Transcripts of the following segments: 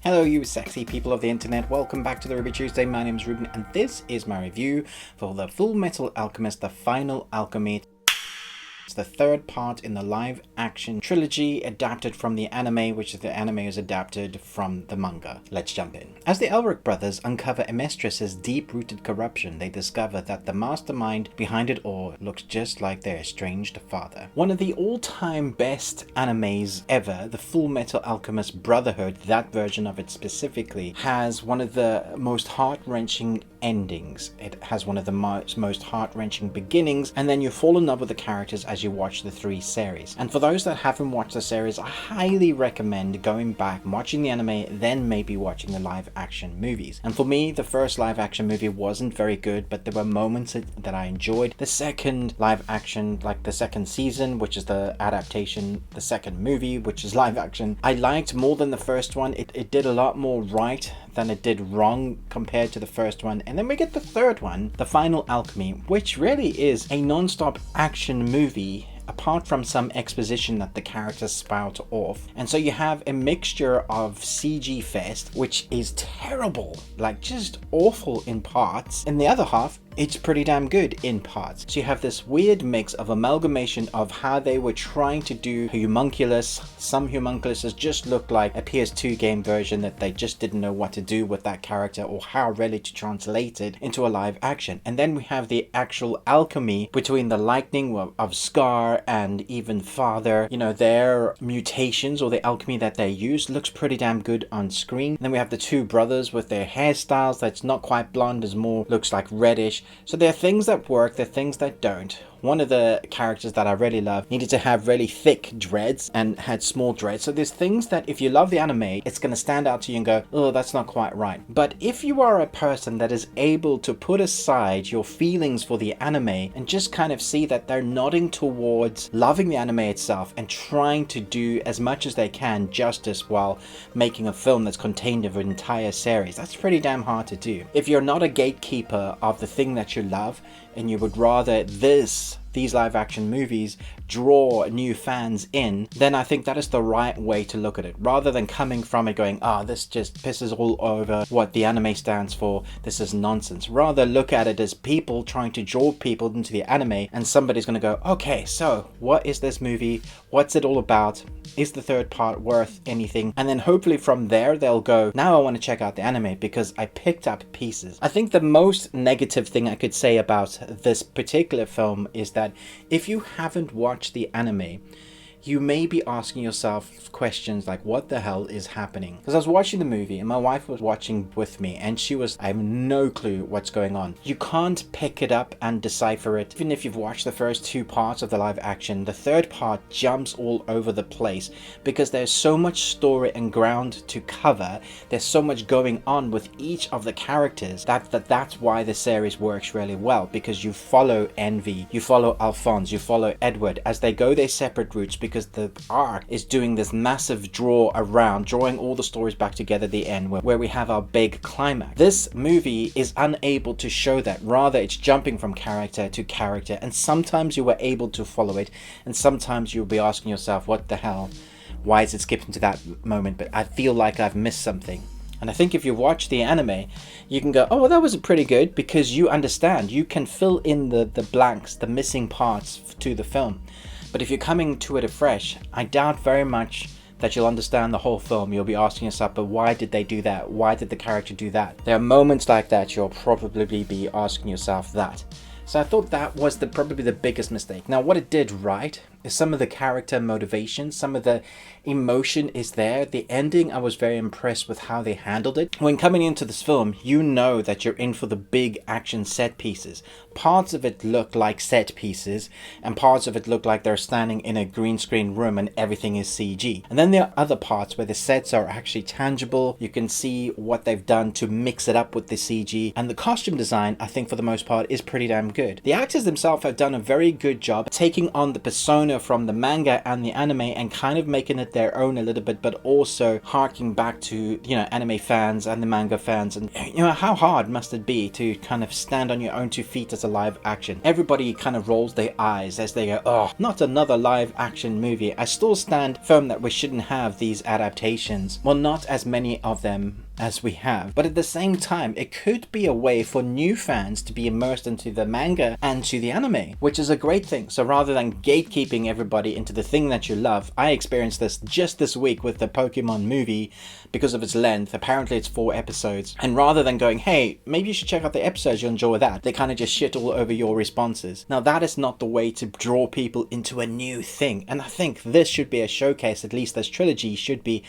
Hello you sexy people of the internet, welcome back to the Ruby Tuesday. My name is Ruben and this is my review for the Fullmetal Alchemist, the final Alchemy. It's the third part in the live action trilogy adapted from the anime, which the anime is adapted from the manga. Let's jump in. As the Elric brothers uncover Amestris's deep-rooted corruption, they discover that the mastermind behind it all looks just like their estranged father. One of the all-time best animes ever, the Fullmetal Alchemist Brotherhood, that version of it specifically, has one of the most heart-wrenching endings. It has one of the most heart-wrenching beginnings, and then you fall in love with the characters as you watch the three series. And for those that haven't watched the series, I highly recommend going back and watching the anime, then maybe watching the live action movies. And for me, the first live action movie wasn't very good, but there were moments that I enjoyed. The second live action, like the second season, which is the adaptation, the second movie, which is live action, I liked more than the first one. It did a lot more right than it did wrong compared to the first one. And then we get the third one, the final Alchemy, which really is a non-stop action movie apart from some exposition that the characters spout off. And so you have a mixture of CG fest, which is terrible, like just awful in parts. In the other half, it's pretty damn good in parts. So you have this weird mix of amalgamation of how they were trying to do homunculus. Some homunculuses just look like a PS2 game version that they just didn't know what to do with that character or how really to translate it into a live action. And then we have the actual alchemy between the lightning of Scar and even Father. You know, their mutations or the alchemy that they use looks pretty damn good on screen. And then we have the two brothers with their hairstyles that's not quite blonde, as more looks like reddish. So there are things that work, there are things that don't. One of the characters that I really love needed to have really thick dreads and had small dreads. So there's things that if you love the anime, it's going to stand out to you and go, oh, that's not quite right. But if you are a person that is able to put aside your feelings for the anime and just kind of see that they're nodding towards loving the anime itself and trying to do as much as they can justice while making a film that's contained of an entire series, that's pretty damn hard to do. If you're not a gatekeeper of the thing that you love and you would rather these live action movies draw new fans in, then I think that is the right way to look at it, rather than coming from it going, this just pisses all over what the anime stands for, this is nonsense. Rather look at it as people trying to draw people into the anime, and somebody's going to go, okay, so what is this movie, what's it all about, is the third part worth anything? And then hopefully from there they'll go, now I want to check out the anime because I picked up pieces. I think the most negative thing I could say about this particular film is that if you haven't watched the anime, you may be asking yourself questions like, what the hell is happening? Because I was watching the movie and my wife was watching with me and I have no clue what's going on. You can't pick it up and decipher it. Even if you've watched the first two parts of the live action, the third part jumps all over the place because there's so much story and ground to cover. There's so much going on with each of the characters that's why the series works really well, because you follow Envy, you follow Alphonse, you follow Edward as they go their separate routes, because the arc is doing this massive draw around, drawing all the stories back together at the end where we have our big climax. This movie is unable to show that. Rather, it's jumping from character to character, and sometimes you were able to follow it, and sometimes you'll be asking yourself, what the hell? Why is it skipping to that moment? But I feel like I've missed something. And I think if you watch the anime, you can go, oh, that was pretty good, because you understand. You can fill in the blanks, the missing parts to the film. But if you're coming to it afresh, I doubt very much that you'll understand the whole film. You'll be asking yourself, but why did they do that? Why did the character do that? There are moments like that you'll probably be asking yourself that. So I thought that was probably the biggest mistake. Now, what it did right is some of the character motivation, some of the emotion is there. The ending, I was very impressed with how they handled it. When coming into this film, you know that you're in for the big action set pieces. Parts of it look like set pieces, and parts of it look like they're standing in a green screen room and everything is CG. And then there are other parts where the sets are actually tangible. You can see what they've done to mix it up with the CG. And the costume design, I think for the most part, is pretty damn good. The actors themselves have done a very good job taking on the persona owner from the manga and the anime and kind of making it their own a little bit, but also harking back to, you know, anime fans and the manga fans. And, you know, how hard must it be to kind of stand on your own 2 feet as a live action? Everybody kind of rolls their eyes as they go, oh, not another live action movie. I still stand firm that we shouldn't have these adaptations. Well, not as many of them as we have, but at the same time it could be a way for new fans to be immersed into the manga and to the anime, which is a great thing. So rather than gatekeeping everybody into the thing that you love, I experienced this just this week with the Pokemon movie because of its length. Apparently it's 4 episodes, and rather than going, hey, maybe you should check out the episodes, you'll enjoy that, they kind of just shit all over your responses. Now that is not the way to draw people into a new thing, and I think this should be a showcase, at least this trilogy should be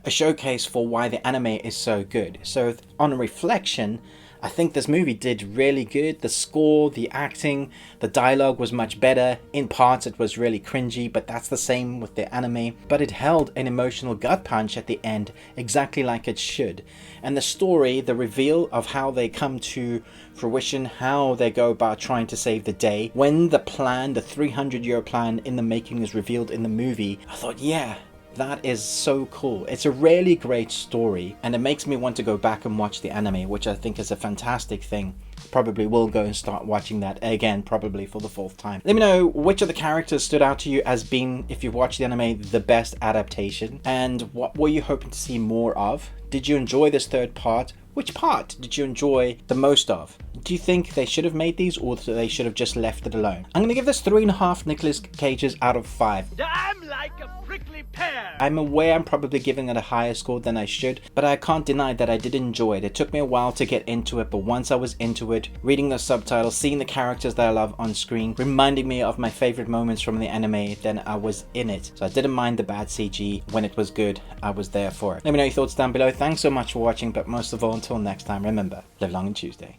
a showcase for why the anime is so good. So on reflection, I think this movie did really good. The score, the acting, the dialogue was much better. In parts it was really cringy, but that's the same with the anime. But it held an emotional gut punch at the end, exactly like it should. And the story, the reveal of how they come to fruition, how they go about trying to save the day, when the plan, the 300-year plan in the making is revealed in the movie, I thought, yeah, that is so cool. It's a really great story, and it makes me want to go back and watch the anime, which I think is a fantastic thing. Probably will go and start watching that again, probably for the 4th time. Let me know which of the characters stood out to you as being, if you've watched the anime, the best adaptation, and what were you hoping to see more of? Did you enjoy this 3rd part? Which part did you enjoy the most of? Do you think they should have made these, or they should have just left it alone? I'm going to give this 3.5 Nicolas Cages out of 5. I'm like a prickly pear. I'm aware I'm probably giving it a higher score than I should, but I can't deny that I did enjoy it. It took me a while to get into it, but once I was into it, reading the subtitles, seeing the characters that I love on screen, reminding me of my favorite moments from the anime, then I was in it. So I didn't mind the bad CG. When it was good, I was there for it. Let me know your thoughts down below. Thanks so much for watching, but most of all, until next time, remember, live long and Tuesday.